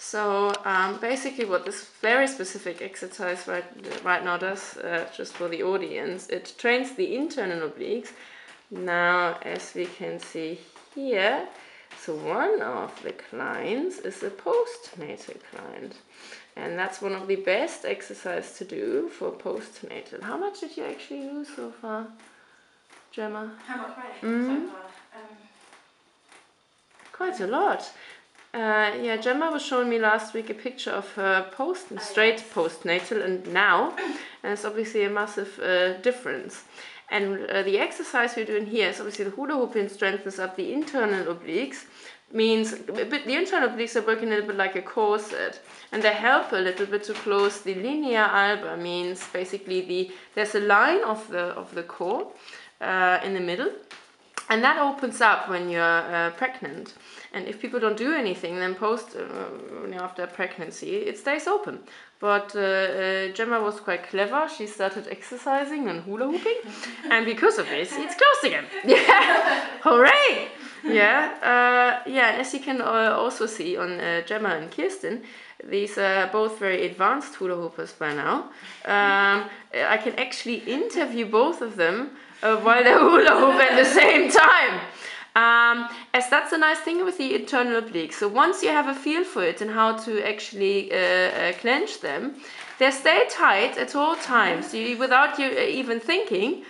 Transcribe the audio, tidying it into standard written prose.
So basically what this very specific exercise right now does, just for the audience, it trains the internal obliques. Now, as we can see here, so one of the clients is a postnatal client. And that's one of the best exercises to do for postnatal. How much did you actually lose so far, Gemma? How much weight so far? Quite a lot. Yeah, Gemma was showing me last week a picture of her straight postnatal and now, and it's obviously a massive difference. And the exercise we're doing here is obviously the hula hooping strengthens up the internal obliques, means the internal obliques are working a little bit like a corset, and they help a little bit to close the linea alba, means basically there's a line of the core in the middle, and that opens up when you're pregnant. And if people don't do anything, then after pregnancy, it stays open. But Gemma was quite clever. She started exercising and hula hooping, and because of this, it's closed again. Yeah, hooray! Yeah, yeah. As you can also see on Gemma and Kirsten, these are both very advanced hula hoopers by now. I can actually interview both of them while they hula hoop at the same time. As that's a nice thing with the internal obliques. So once you have a feel for it and how to actually clench them, they stay tight at all times, without you even thinking.